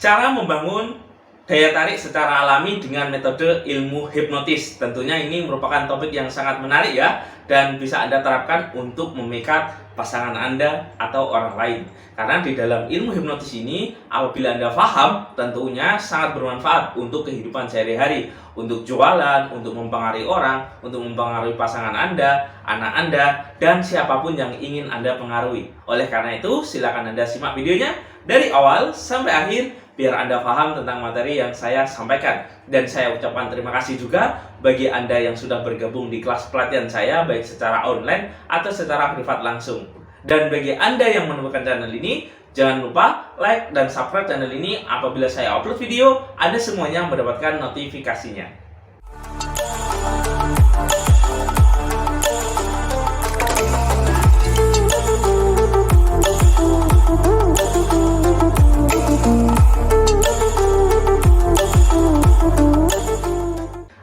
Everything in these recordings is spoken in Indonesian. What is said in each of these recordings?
Cara membangun daya tarik secara alami dengan metode ilmu hipnotis. Tentunya ini merupakan topik yang sangat menarik ya, dan bisa Anda terapkan untuk memikat pasangan Anda atau orang lain. Karena di dalam ilmu hipnotis ini, apabila Anda paham, tentunya sangat bermanfaat untuk kehidupan sehari-hari, untuk jualan, untuk mempengaruhi orang, untuk mempengaruhi pasangan Anda, anak Anda, dan siapapun yang ingin Anda pengaruhi. Oleh karena itu, silakan Anda simak videonya dari awal sampai akhir biar Anda paham tentang materi yang saya sampaikan. Dan saya ucapkan terima kasih juga bagi Anda yang sudah bergabung di kelas pelatihan saya, baik secara online atau secara privat langsung. Dan bagi Anda yang menemukan channel ini, jangan lupa like dan subscribe channel ini. Apabila saya upload video, Anda semuanya mendapatkan notifikasinya.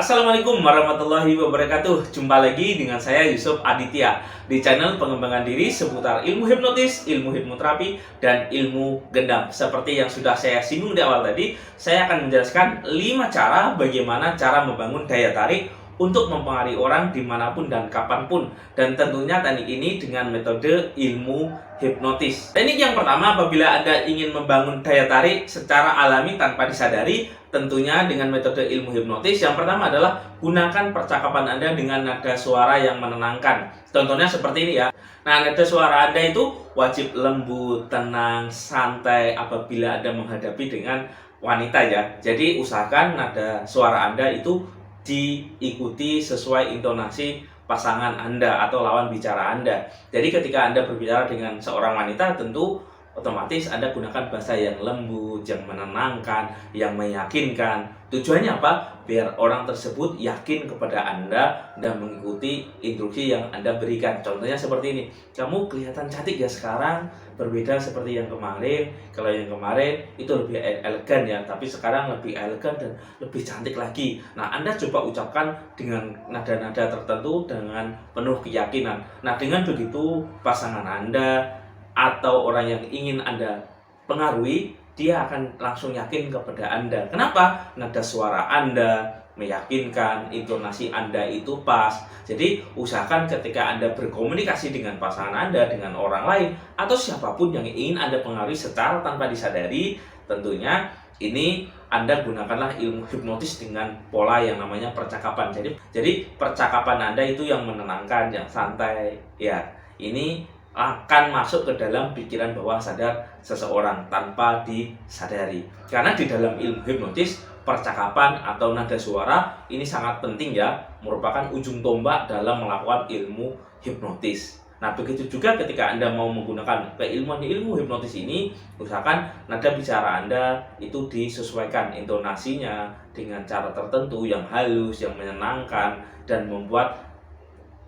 Assalamualaikum warahmatullahi wabarakatuh. Jumpa lagi dengan saya Yusuf Aditya di channel pengembangan diri seputar ilmu hipnotis, ilmu hipnoterapi, dan ilmu gendam. Seperti yang sudah saya singgung di awal tadi, saya akan menjelaskan 5 cara bagaimana cara membangun daya tarik untuk mempengaruhi orang dimanapun dan kapanpun. Dan tentunya teknik ini dengan metode ilmu hipnotis. Teknik yang pertama, apabila Anda ingin membangun daya tarik secara alami tanpa disadari, tentunya dengan metode ilmu hipnotis, yang pertama adalah gunakan percakapan Anda dengan nada suara yang menenangkan. Contohnya seperti ini ya. Nah, nada suara Anda itu wajib lembut, tenang, santai apabila Anda menghadapi dengan wanita ya. Jadi usahakan nada suara Anda itu diikuti sesuai intonasi pasangan Anda atau lawan bicara Anda. Jadi ketika Anda berbicara dengan seorang wanita, tentu otomatis Anda gunakan bahasa yang lembut, yang menenangkan, yang meyakinkan. Tujuannya apa? Biar orang tersebut yakin kepada Anda dan mengikuti instruksi yang Anda berikan. Contohnya seperti ini, kamu kelihatan cantik ya sekarang, berbeda seperti yang kemarin. Kalau yang kemarin itu lebih elegan ya, tapi sekarang lebih elegan dan lebih cantik lagi. Nah, Anda coba ucapkan dengan nada-nada tertentu dengan penuh keyakinan. Nah, dengan begitu pasangan Anda atau orang yang ingin Anda pengaruhi, dia akan langsung yakin kepada Anda. Kenapa? Nada suara Anda meyakinkan, intonasi Anda itu pas. Jadi usahakan ketika Anda berkomunikasi dengan pasangan Anda, dengan orang lain, atau siapapun yang ingin Anda pengaruhi secara tanpa disadari, tentunya ini Anda gunakanlah ilmu hipnotis dengan pola yang namanya percakapan. Jadi percakapan Anda itu yang menenangkan, yang santai. Ya, ini akan masuk ke dalam pikiran bawah sadar seseorang tanpa disadari. Karena di dalam ilmu hipnotis, percakapan atau nada suara ini sangat penting ya, merupakan ujung tombak dalam melakukan ilmu hipnotis. Nah, begitu juga ketika Anda mau menggunakan keilmuan ilmu hipnotis ini, usahakan nada bicara Anda itu disesuaikan intonasinya dengan cara tertentu yang halus, yang menyenangkan, dan membuat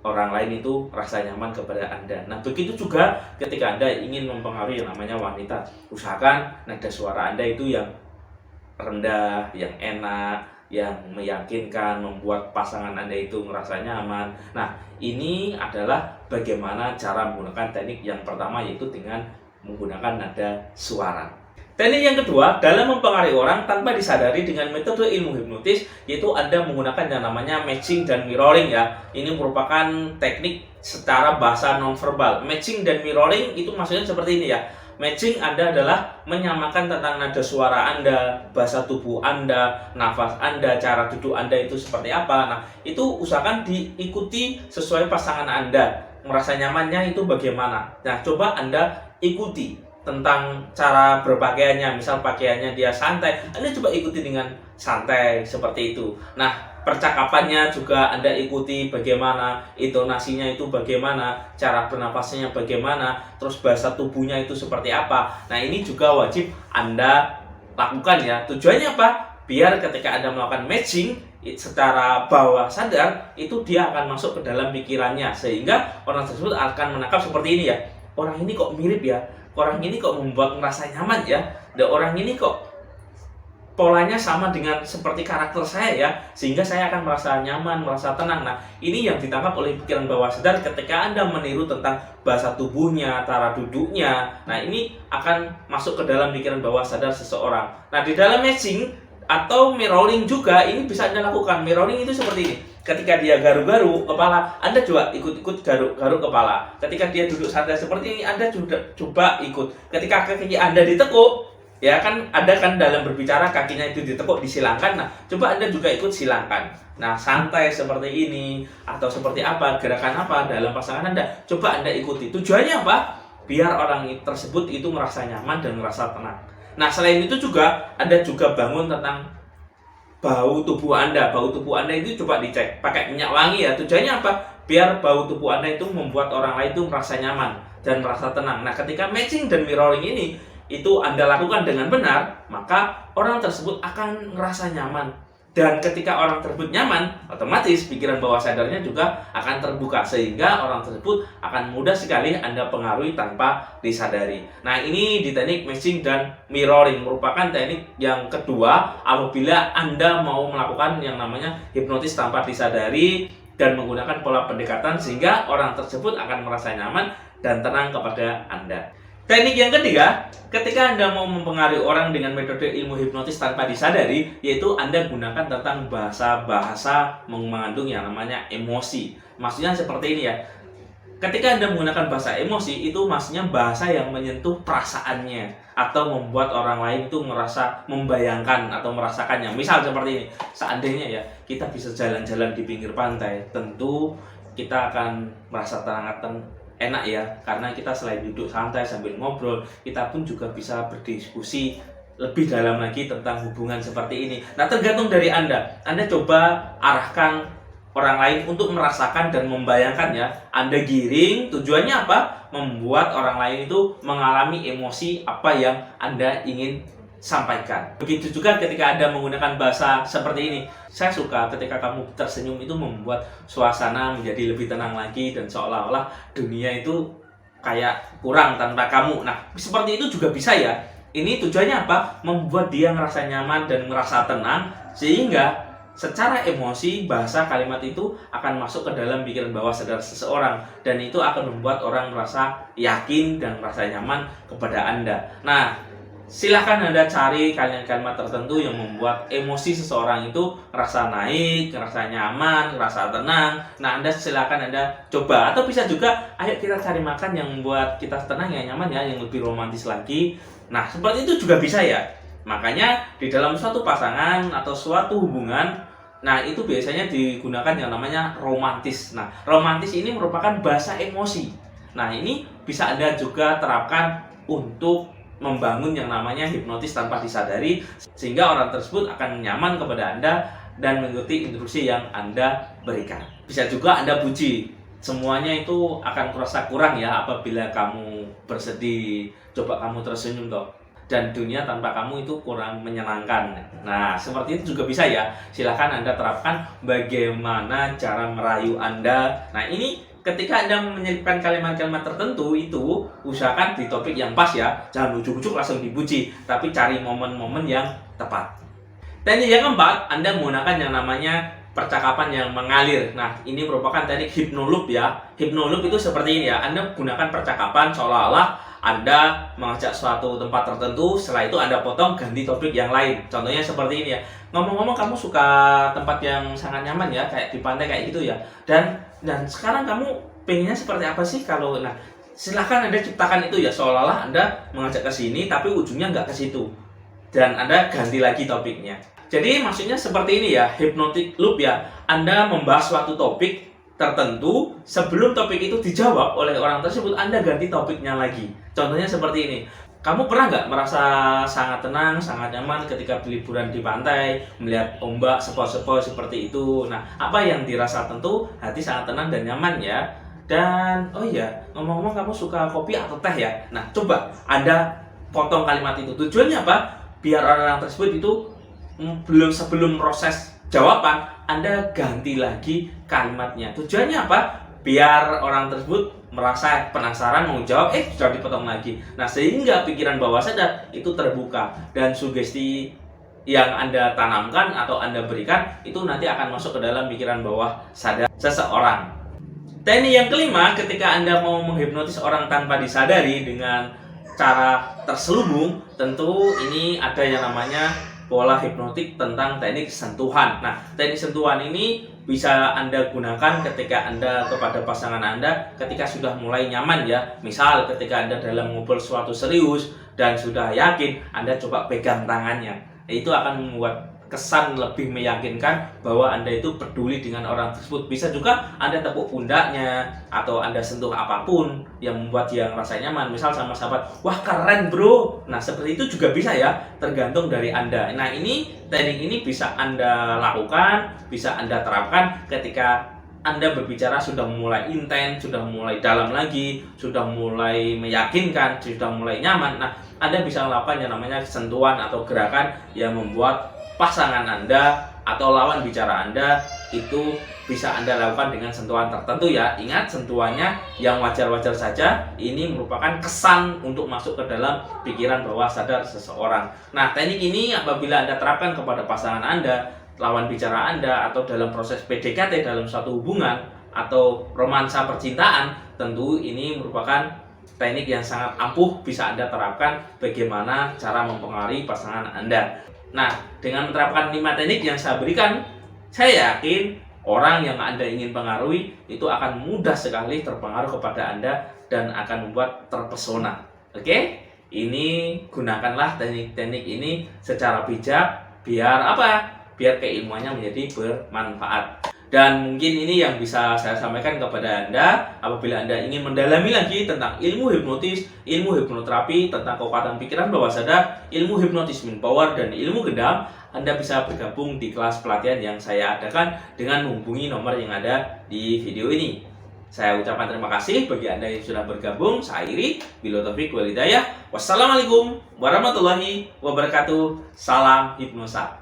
orang lain itu rasa nyaman kepada Anda. Nah, begitu juga ketika Anda ingin mempengaruhi yang namanya wanita, usahakan nada suara Anda itu yang rendah, yang enak, yang meyakinkan, membuat pasangan Anda itu merasa nyaman. Nah, ini adalah bagaimana cara menggunakan teknik yang pertama, yaitu dengan menggunakan nada suara. Teknik yang kedua, dalam mempengaruhi orang tanpa disadari dengan metode ilmu hipnotis, yaitu Anda menggunakan yang namanya matching dan mirroring ya. Ini merupakan teknik secara bahasa nonverbal. Matching dan mirroring itu maksudnya seperti ini ya. Matching Anda adalah menyamakan tentang nada suara Anda, bahasa tubuh Anda, nafas Anda, cara duduk Anda itu seperti apa. Nah, itu usahakan diikuti sesuai pasangan Anda. Merasa nyamannya itu bagaimana. Nah, coba Anda ikuti tentang cara berpakaiannya. Misal pakaiannya dia santai, Anda coba ikuti dengan santai seperti itu. Nah, percakapannya juga Anda ikuti bagaimana, intonasinya itu bagaimana, cara bernafasnya bagaimana, terus bahasa tubuhnya itu seperti apa. Nah, ini juga wajib Anda lakukan ya. Tujuannya apa? Biar ketika Anda melakukan matching secara bawah sadar, itu dia akan masuk ke dalam pikirannya, sehingga orang tersebut akan menangkap seperti ini ya. Orang ini kok mirip ya, orang ini kok membuat merasa nyaman ya, dan orang ini kok polanya sama dengan seperti karakter saya ya, sehingga saya akan merasa nyaman, merasa tenang. Nah, ini yang ditangkap oleh pikiran bawah sadar ketika Anda meniru tentang bahasa tubuhnya, cara duduknya. Nah, ini akan masuk ke dalam pikiran bawah sadar seseorang. Nah, di dalam matching atau mirroring juga ini bisa Anda lakukan. Mirroring itu seperti ini. Ketika dia garuk-garuk kepala, Anda coba ikut-ikut garuk-garuk kepala. Ketika dia duduk santai seperti ini, Anda coba ikut. Ketika kaki Anda ditekuk, ya kan ada kan dalam berbicara kakinya itu ditekuk, disilangkan. Nah, coba Anda juga ikut silangkan. Nah, santai seperti ini atau seperti apa, gerakan apa dalam pasangan Anda, coba Anda ikuti. Tujuannya apa? Biar orang tersebut itu merasa nyaman dan merasa tenang. Nah, selain itu juga Anda juga bangun tentang bau tubuh Anda. Bau tubuh Anda itu coba dicek pakai minyak wangi ya. Tujuannya apa? Biar bau tubuh Anda itu membuat orang lain itu merasa nyaman dan merasa tenang. Nah, ketika matching dan mirroring ini itu Anda lakukan dengan benar, maka orang tersebut akan merasa nyaman. Dan ketika orang tersebut nyaman, otomatis pikiran bawah sadarnya juga akan terbuka, sehingga orang tersebut akan mudah sekali Anda pengaruhi tanpa disadari. Nah, ini di teknik matching dan mirroring merupakan teknik yang kedua apabila Anda mau melakukan yang namanya hipnotis tanpa disadari dan menggunakan pola pendekatan sehingga orang tersebut akan merasa nyaman dan tenang kepada Anda. Teknik yang ketiga, ketika Anda mau mempengaruhi orang dengan metode ilmu hipnotis tanpa disadari, yaitu Anda gunakan tentang bahasa-bahasa mengandung yang namanya emosi. Maksudnya seperti ini ya. Ketika Anda menggunakan bahasa emosi, itu maksudnya bahasa yang menyentuh perasaannya atau membuat orang lain itu merasa membayangkan atau merasakannya. Misal seperti ini, seandainya ya kita bisa jalan-jalan di pinggir pantai, tentu kita akan merasa enak ya, karena kita selain duduk santai sambil ngobrol, kita pun juga bisa berdiskusi lebih dalam lagi tentang hubungan seperti ini. Nah, tergantung dari Anda. Anda coba arahkan orang lain untuk merasakan dan membayangkan ya. Anda giring, tujuannya apa? Membuat orang lain itu mengalami emosi apa yang Anda ingin sampaikan. Begitu juga ketika Anda menggunakan bahasa seperti ini. Saya suka ketika kamu tersenyum, itu membuat suasana menjadi lebih tenang lagi dan seolah-olah dunia itu kayak kurang tanpa kamu. Nah, seperti itu juga bisa ya. Ini tujuannya apa? Membuat dia merasa nyaman dan merasa tenang, sehingga secara emosi bahasa kalimat itu akan masuk ke dalam pikiran bawah sadar seseorang, dan itu akan membuat orang merasa yakin dan merasa nyaman kepada Anda. Nah, silahkan Anda cari kalimat-kalimat tertentu yang membuat emosi seseorang itu rasa naik, rasa nyaman, rasa tenang. Nah, silahkan Anda coba. Atau bisa juga, ayo kita cari makan yang membuat kita tenang, yang nyaman ya, yang lebih romantis lagi. Nah, seperti itu juga bisa ya. Makanya di dalam suatu pasangan atau suatu hubungan, nah itu biasanya digunakan yang namanya romantis. Nah, romantis ini merupakan bahasa emosi. Nah, ini bisa Anda juga terapkan untuk membangun yang namanya hipnotis tanpa disadari, sehingga orang tersebut akan nyaman kepada Anda dan mengikuti instruksi yang Anda berikan. Bisa juga Anda puji. Semuanya itu akan terasa kurang ya apabila kamu bersedih. Coba kamu tersenyum toh. Dan dunia tanpa kamu itu kurang menyenangkan. Nah, seperti itu juga bisa ya. Silahkan Anda terapkan bagaimana cara merayu Anda. Nah, ini ketika Anda menyelipkan kalimat-kalimat tertentu itu, usahakan di topik yang pas ya. Jangan ujuk-ujuk langsung dipuji, tapi cari momen-momen yang tepat. Teknik yang keempat, Anda menggunakan yang namanya percakapan yang mengalir. Nah, ini merupakan teknik hypnoloop ya. Hypnoloop itu seperti ini ya. Anda gunakan percakapan seolah-olah Anda mengajak suatu tempat tertentu, setelah itu Anda potong ganti topik yang lain. Contohnya seperti ini ya. Ngomong-ngomong, kamu suka tempat yang sangat nyaman ya, kayak di pantai kayak gitu ya. Dan sekarang kamu pengennya seperti apa sih kalau, nah silahkan Anda ciptakan itu ya, seolah-olah Anda mengajak ke sini tapi ujungnya nggak ke situ, dan Anda ganti lagi topiknya. Jadi maksudnya seperti ini ya, hypnotic loop ya. Anda membahas suatu topik tertentu, sebelum topik itu dijawab oleh orang tersebut, Anda ganti topiknya lagi. Contohnya seperti ini. Kamu pernah nggak merasa sangat tenang, sangat nyaman ketika liburan di pantai, melihat ombak sepoi-sepoi seperti itu? Nah, apa yang dirasa? Tentu hati sangat tenang dan nyaman ya. Dan, oh iya, ngomong-ngomong, kamu suka kopi atau teh ya? Nah, coba Anda potong kalimat itu. Tujuannya apa? Biar orang tersebut itu sebelum proses jawaban, Anda ganti lagi kalimatnya. Tujuannya apa? Biar orang tersebut merasa penasaran mau jawab, sudah dipotong lagi. Nah, sehingga pikiran bawah sadar itu terbuka dan sugesti yang Anda tanamkan atau Anda berikan itu nanti akan masuk ke dalam pikiran bawah sadar seseorang. Teknik yang kelima, ketika Anda mau menghipnotis orang tanpa disadari dengan cara terselubung, tentu ini ada yang namanya pola hipnotik tentang teknik sentuhan. Nah, teknik sentuhan ini bisa Anda gunakan ketika Anda kepada pasangan Anda ketika sudah mulai nyaman ya. Misal ketika Anda dalam ngobrol suatu serius dan sudah yakin, Anda coba pegang tangannya. Itu akan membuat kesan lebih meyakinkan bahwa Anda itu peduli dengan orang tersebut. Bisa juga Anda tepuk pundaknya atau Anda sentuh apapun yang membuat dia merasa nyaman. Misal sama sahabat, wah keren bro. Nah seperti itu juga bisa ya, tergantung dari Anda. Nah teknik ini bisa Anda lakukan, bisa Anda terapkan ketika Anda berbicara sudah mulai intens, sudah mulai dalam lagi, sudah mulai meyakinkan, sudah mulai nyaman. Nah, Anda bisa melakukan yang namanya sentuhan atau gerakan yang membuat pasangan Anda atau lawan bicara Anda itu bisa Anda lakukan dengan sentuhan tertentu ya. Ingat, sentuhannya yang wajar-wajar saja. Ini merupakan kesan untuk masuk ke dalam pikiran bawah sadar seseorang. Nah, teknik ini apabila Anda terapkan kepada pasangan Anda, lawan bicara Anda, atau dalam proses PDKT dalam suatu hubungan atau romansa percintaan, tentu ini merupakan teknik yang sangat ampuh bisa Anda terapkan bagaimana cara mempengaruhi pasangan Anda. Nah, dengan menerapkan 5 teknik yang saya berikan, saya yakin orang yang Anda ingin pengaruhi itu akan mudah sekali terpengaruh kepada Anda dan akan membuat terpesona. Oke? Ini gunakanlah teknik-teknik ini secara bijak biar apa? Biar keilmuannya menjadi bermanfaat. Dan mungkin ini yang bisa saya sampaikan kepada Anda. Apabila Anda ingin mendalami lagi tentang ilmu hipnotis, ilmu hipnoterapi, tentang kekuatan pikiran bawah sadar, ilmu hipnotis min power, dan ilmu gendam, Anda bisa bergabung di kelas pelatihan yang saya adakan dengan menghubungi nomor yang ada di video ini. Saya ucapkan terima kasih bagi Anda yang sudah bergabung. Saya akhiri. Bila taufik wal hidayah. Wassalamualaikum warahmatullahi wabarakatuh. Salam hipnosa.